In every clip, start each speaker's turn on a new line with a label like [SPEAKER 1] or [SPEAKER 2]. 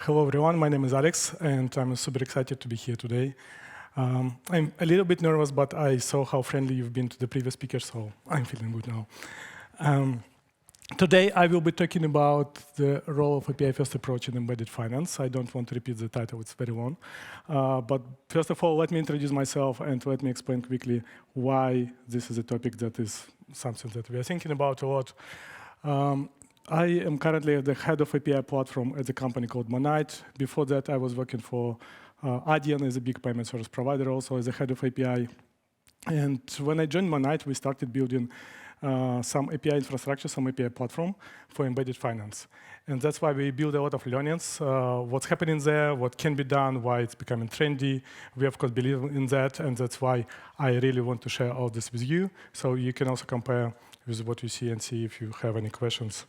[SPEAKER 1] Hello, everyone. My name is Alex, and I'm super excited to be here today. I'm a little bit nervous, but I saw how friendly you've been to the previous speaker, so I'm feeling good now. Today, I will be talking about the role of API-first approach in embedded finance. I don't want to repeat the title, it's very long. But first of all, let me introduce myself and let me explain quickly why this is a topic that is something that we are thinking about a lot. I am currently the head of API platform at a company called Monite. Before that, I was working for Adyen as a big payment service provider, also as a head of API. And when I joined Monite, we started building some API infrastructure, some API platform for embedded finance. And that's why we build a lot of learnings, what's happening there, what can be done, why it's becoming trendy. We, of course, believe in that, and that's why I really want to share all this with you, so you can also compare with what you see and see if you have any questions.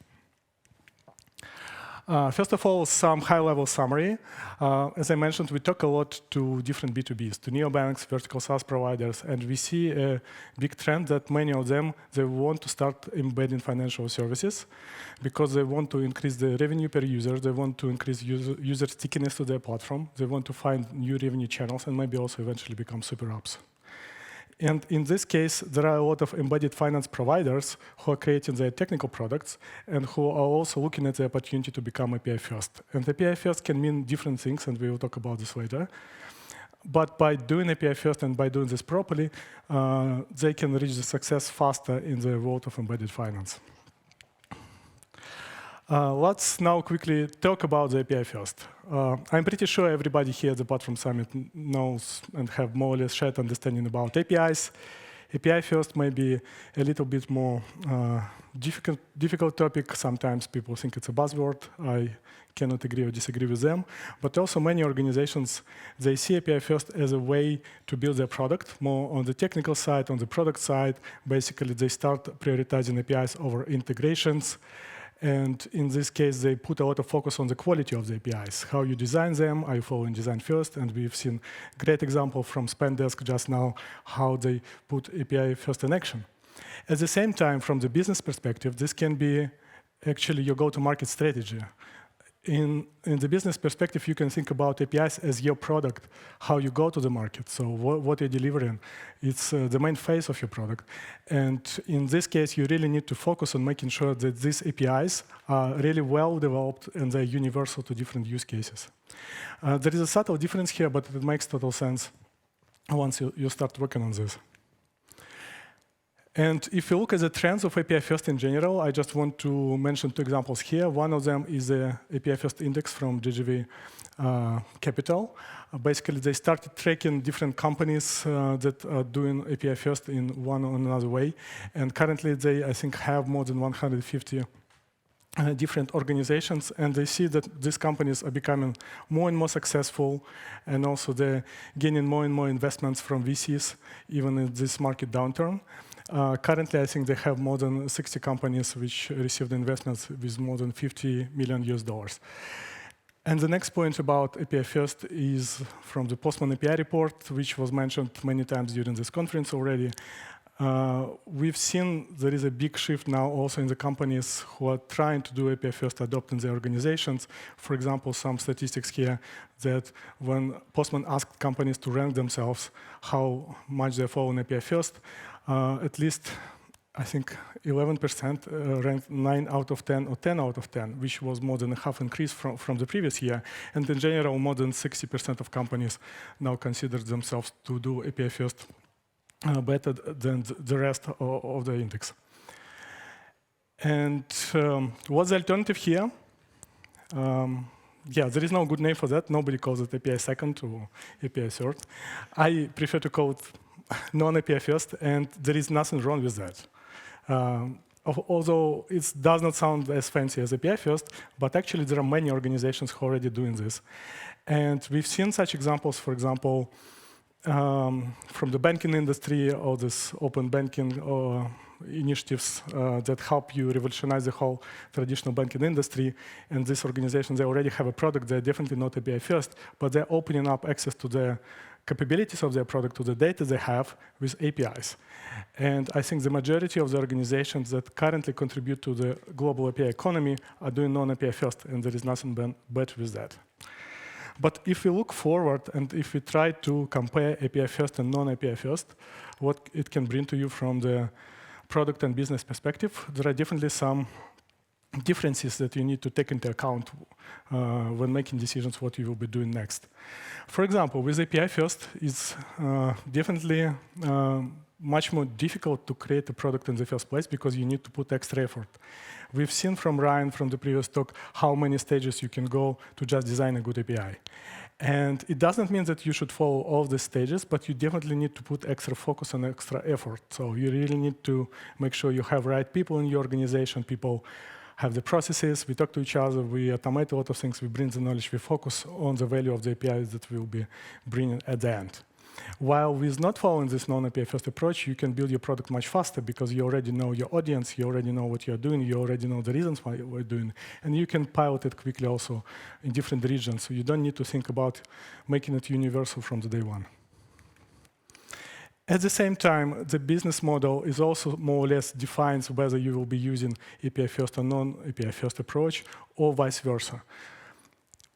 [SPEAKER 1] First of all, some high-level summary. As I mentioned, we talk a lot to different B2Bs, to neobanks, vertical SaaS providers, and we see a big trend that many of them, they want to start embedding financial services because they want to increase the revenue per user, they want to increase user stickiness to their platform, they want to find new revenue channels, and maybe also eventually become super apps. And in this case, there are a lot of embedded finance providers who are creating their technical products and who are also looking at the opportunity to become API first. And API first can mean different things, and we will talk about this later. But by doing API first and by doing this properly, they can reach the success faster in the world of embedded finance. Let's now quickly talk about the API first. I'm pretty sure everybody here at the Platform Summit knows and have more or less shared understanding about APIs. API first may be a little bit more difficult topic. Sometimes people think it's a buzzword. I cannot agree or disagree with them. But also many organizations, they see API first as a way to build their product, more on the technical side, on the product side. Basically, they start prioritizing APIs over integrations. And in this case, they put a lot of focus on the quality of the APIs, how you design them, are you following design first? And we've seen a great example from Spendesk just now, how they put API first in action. At the same time, from the business perspective, this can be actually your go-to-market strategy. In the business perspective, you can think about APIs as your product, how you go to the market. So what you're delivering, it's the main phase of your product. And in this case, you really need to focus on making sure that these APIs are really well developed and they're universal to different use cases. There is a subtle difference here, but it makes total sense once you start working on this. And if you look at the trends of API First in general, I just want to mention two examples here. One of them is the API First index from GGV Capital. Basically, they started tracking different companies that are doing API First in one or another way. And currently, they, I think, have more than 150 different organizations, and they see that these companies are becoming more and more successful, and also they're gaining more and more investments from VCs, even in this market downturn. Currently, I think they have more than 60 companies which received investments with more than $50 million. And the next point about API First is from the Postman API report, which was mentioned many times during this conference already. We've seen there is a big shift now also in the companies who are trying to do API First adopt in their organizations. For example, some statistics here that when Postman asked companies to rank themselves how much they follow in API First, at least, I think, 11% ranked 9 out of 10 or 10 out of 10, which was more than a half increase from the previous year. And in general, more than 60% of companies now consider themselves to do API First better than the rest of the index. And what's the alternative here? Yeah, there is no good name for that. Nobody calls it API second or API third. I prefer to call it non-API first, and there is nothing wrong with that. Although it does not sound as fancy as API first, but actually there are many organizations who are already doing this. And we've seen such examples, for example, from the banking industry, or this open banking initiatives that help you revolutionize the whole traditional banking industry. And these organizations, they already have a product. They're definitely not API first, but they're opening up access to their capabilities of their product to the data they have with APIs. And I think the majority of the organizations that currently contribute to the global API economy are doing non-API first, and there is nothing bad with that. But if we look forward and if we try to compare API first and non-API first, what it can bring to you from the product and business perspective, there are definitely some differences that you need to take into account when making decisions what you will be doing next. For example, with API first, it's definitely much more difficult to create a product in the first place because you need to put extra effort. We've seen from Ryan from the previous talk how many stages you can go to just design a good API. And it doesn't mean that you should follow all the stages, but you definitely need to put extra focus and extra effort. So you really need to make sure you have right people in your organization, people have the processes, we talk to each other, we automate a lot of things, we bring the knowledge, we focus on the value of the APIs that we'll be bringing at the end. While with not following this non-API first approach, you can build your product much faster because you already know your audience, you already know what you're doing, you already know the reasons why you're doing, and you can pilot it quickly also in different regions. So you don't need to think about making it universal from the day one. At the same time, the business model is also more or less defines whether you will be using API first or non-API first approach, or vice versa.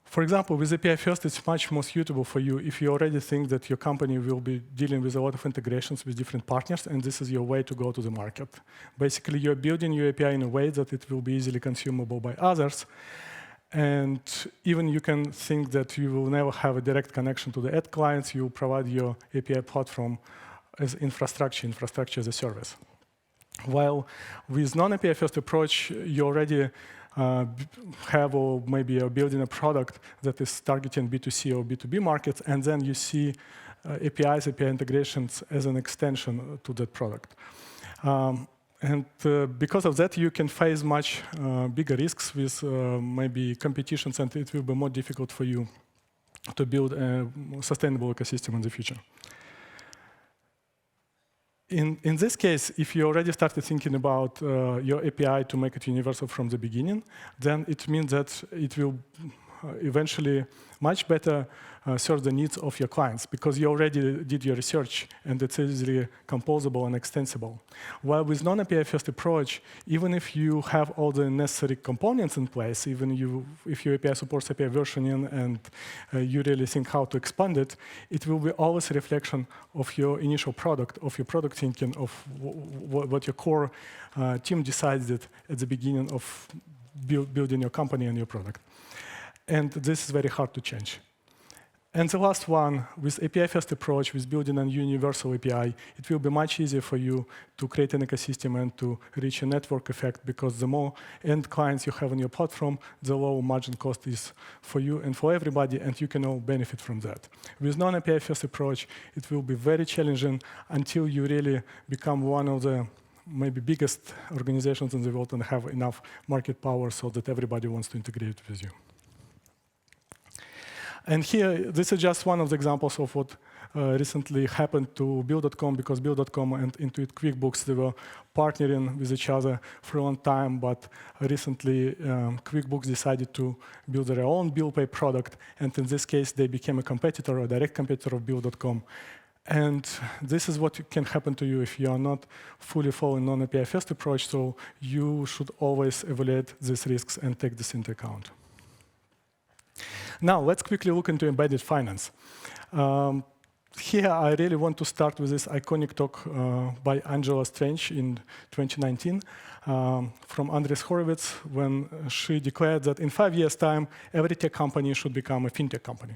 [SPEAKER 1] For example, with API first, it's much more suitable for you if you already think that your company will be dealing with a lot of integrations with different partners, and this is your way to go to the market. Basically, you're building your API in a way that it will be easily consumable by others, and even you can think that you will never have a direct connection to the end clients. You provide your API platform as infrastructure as a service. While with non-API first approach, you already have or maybe are building a product that is targeting B2C or B2B markets, and then you see APIs, API integrations as an extension to that product. Because of that, you can face much bigger risks with maybe competitions, and it will be more difficult for you to build a sustainable ecosystem in the future. In this case, if you already started thinking about your API to make it universal from the beginning, then it means that it will eventually much better serve the needs of your clients because you already did your research and it's easily composable and extensible. While with non-API first approach, even if you have all the necessary components in place, even if your API supports API versioning and you really think how to expand it, it will be always a reflection of your initial product, of your product thinking, of what your core team decided at the beginning of building your company and your product. And this is very hard to change. And the last one, with API-first approach, with building a universal API, it will be much easier for you to create an ecosystem and to reach a network effect because the more end clients you have on your platform, the lower margin cost is for you and for everybody, and you can all benefit from that. With non-API-first approach, it will be very challenging until you really become one of the maybe biggest organizations in the world and have enough market power so that everybody wants to integrate with you. And here, this is just one of the examples of what recently happened to Bill.com, because Bill.com and Intuit QuickBooks, they were partnering with each other for a long time, but recently QuickBooks decided to build their own bill pay product, and in this case, they became a competitor, a direct competitor of Bill.com. And this is what can happen to you if you are not fully following non-API first approach, so you should always evaluate these risks and take this into account. Now, let's quickly look into embedded finance. Here, I really want to start with this iconic talk by Angela Strange in 2019 from Andres Horowitz, when she declared that in 5 years' time, every tech company should become a fintech company.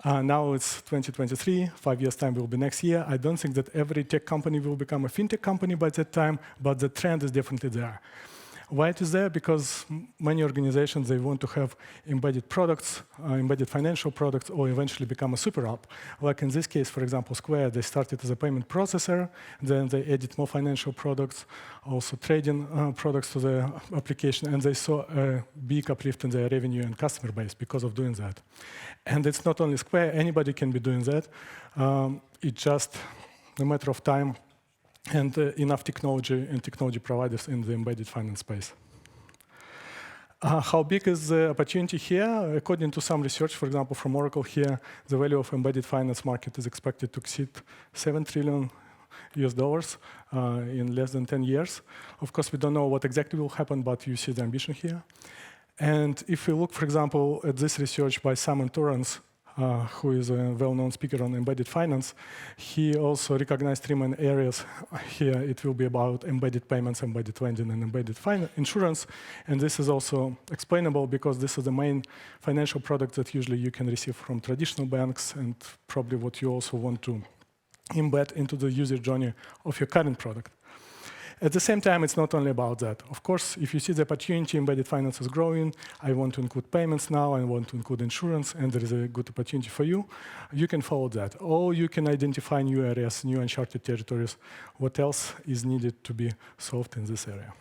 [SPEAKER 1] Now it's 2023, 5 years' time will be next year. I don't think that every tech company will become a fintech company by that time, but the trend is definitely there. Why it is there? Because many organizations, they want to have embedded products, embedded financial products, or eventually become a super app. Like in this case, for example, Square, they started as a payment processor, then they added more financial products, also trading products to the application, and they saw a big uplift in their revenue and customer base because of doing that. And it's not only Square, anybody can be doing that. It's just a matter of time and enough technology and technology providers in the embedded finance space. How big is the opportunity here? According to some research, for example, from Oracle here, the value of embedded finance market is expected to exceed $7 trillion in less than 10 years. Of course, we don't know what exactly will happen, but you see the ambition here. And if we look, for example, at this research by Simon Torrance, who is a well-known speaker on embedded finance, he also recognized three main areas. Here it will be about embedded payments, embedded lending, and embedded insurance. And this is also explainable because this is the main financial product that usually you can receive from traditional banks and probably what you also want to embed into the user journey of your current product. At the same time, it's not only about that. Of course, if you see the opportunity, embedded finance is growing, I want to include payments now, I want to include insurance, and there is a good opportunity for you, you can follow that. Or you can identify new areas, new uncharted territories, what else is needed to be solved in this area.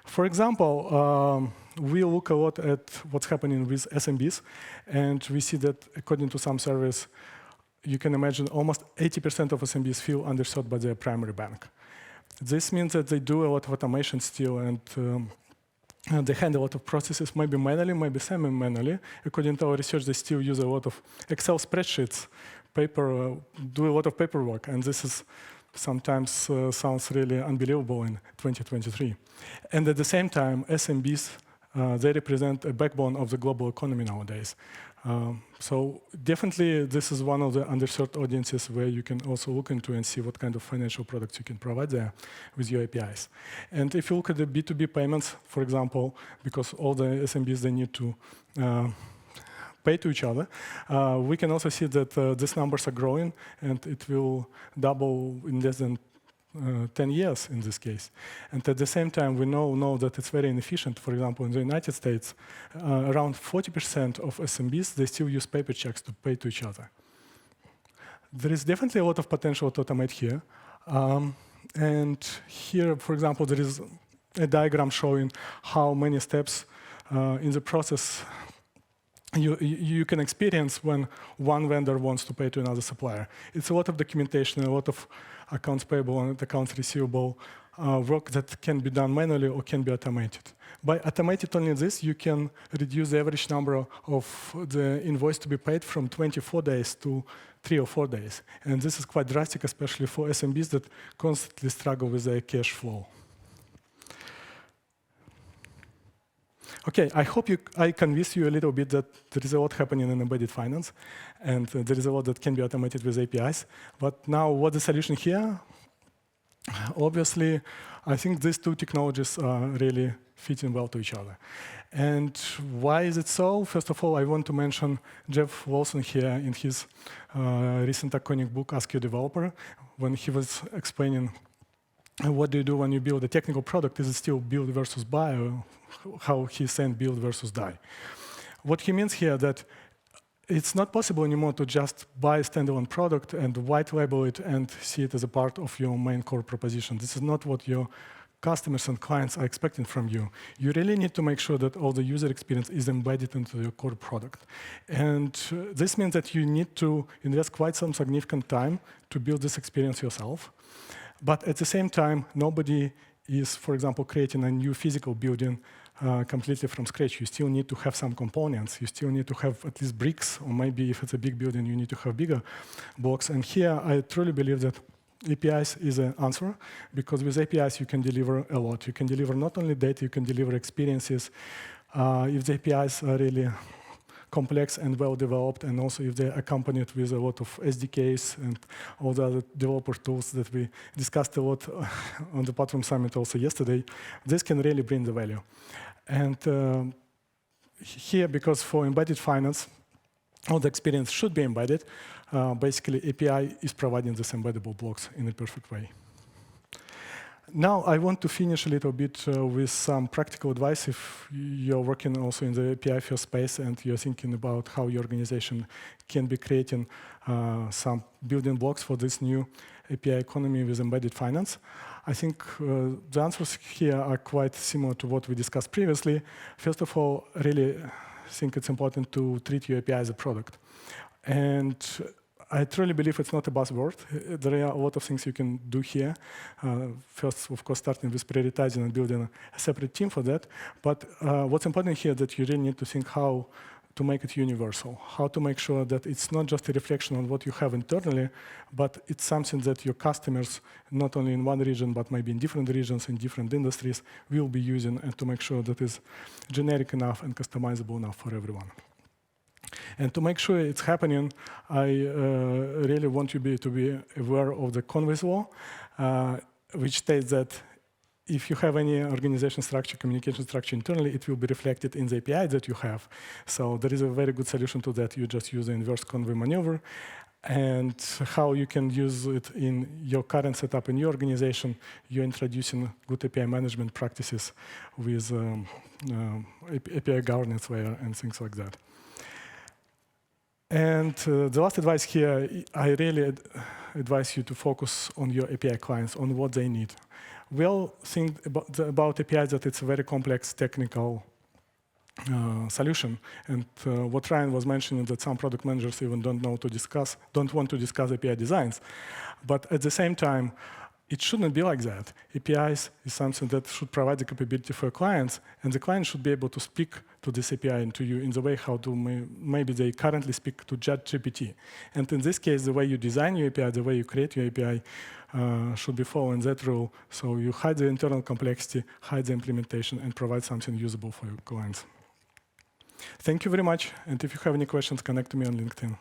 [SPEAKER 1] For example, we look a lot at what's happening with SMBs, and we see that according to some surveys, you can imagine almost 80% of SMBs feel underserved by their primary bank. This means that they do a lot of automation still, and they handle a lot of processes, maybe manually, maybe semi-manually. According to our research, they still use a lot of Excel spreadsheets, do a lot of paperwork, and this is sometimes sounds really unbelievable in 2023. And at the same time, SMBs, they represent a backbone of the global economy nowadays. So definitely, this is one of the underserved audiences where you can also look into and see what kind of financial products you can provide there with your APIs. And if you look at the B2B payments, for example, because all the SMBs, they need to pay to each other, we can also see that these numbers are growing, and it will double in less than 10 years in this case. And at the same time, we know that it's very inefficient. For example, in the United States, around 40% of SMBs, they still use paper checks to pay to each other. There is definitely a lot of potential to automate here. And here, for example, there is a diagram showing how many steps in the process you can experience when one vendor wants to pay to another supplier. It's a lot of documentation, a lot of accounts payable and accounts receivable work that can be done manually or can be automated. By automating only this, you can reduce the average number of the invoice to be paid from 24 days to 3 or 4 days. And this is quite drastic, especially for SMBs that constantly struggle with their cash flow. Okay, I hope I convinced you a little bit that there is a lot happening in embedded finance, and there is a lot that can be automated with APIs. But now, what's the solution here? Obviously, I think these two technologies are really fitting well to each other. And why is it so? First of all, I want to mention Jeff Wilson here in his recent iconic book, Ask Your Developer, when he was explaining what do you do when you build a technical product? Is it still build versus buy, or how he's saying build versus die? What he means here that it's not possible anymore to just buy a standalone product and white label it and see it as a part of your main core proposition. This is not what your customers and clients are expecting from you. You really need to make sure that all the user experience is embedded into your core product. And this means that you need to invest quite some significant time to build this experience yourself. But at the same time, nobody is, for example, creating a new physical building completely from scratch. You still need to have some components. You still need to have at least bricks, or maybe if it's a big building, you need to have bigger blocks. And here, I truly believe that APIs is an answer, because with APIs, you can deliver a lot. You can deliver not only data, you can deliver experiences. If the APIs are really complex and well-developed, and also if they're accompanied with a lot of SDKs and all the other developer tools that we discussed a lot on the Platform Summit also yesterday, this can really bring the value. And here, because for embedded finance, all the experience should be embedded, basically API is providing these embeddable blocks in a perfect way. Now, I want to finish a little bit with some practical advice if you're working also in the API-first space and you're thinking about how your organization can be creating some building blocks for this new API economy with embedded finance. I think the answers here are quite similar to what we discussed previously. First of all, really think it's important to treat your API as a product. And I truly believe it's not a buzzword. There are a lot of things you can do here. First, of course, starting with prioritizing and building a separate team for that. But what's important here is that you really need to think how to make it universal, how to make sure that it's not just a reflection on what you have internally, but it's something that your customers, not only in one region, but maybe in different regions, in different industries, will be using, and to make sure that it's generic enough and customizable enough for everyone. And to make sure it's happening, I really want you to be aware of the Conway's law, which states that if you have any organization structure, communication structure internally, it will be reflected in the API that you have. So there is a very good solution to that. You just use the inverse Conway maneuver. And how you can use it in your current setup in your organization, you're introducing good API management practices with API governance layer and things like that. And the last advice here, I really advise you to focus on your API clients, on what they need. We all think about APIs that it's a very complex technical solution. And what Ryan was mentioning, that some product managers even don't want to discuss API designs. But at the same time, it shouldn't be like that. APIs is something that should provide the capability for clients, and the client should be able to speak to this API and to you in the way how to maybe they currently speak to ChatGPT. And in this case, the way you design your API, the way you create your API should be following that rule. So you hide the internal complexity, hide the implementation, and provide something usable for your clients. Thank you very much. And if you have any questions, connect to me on LinkedIn.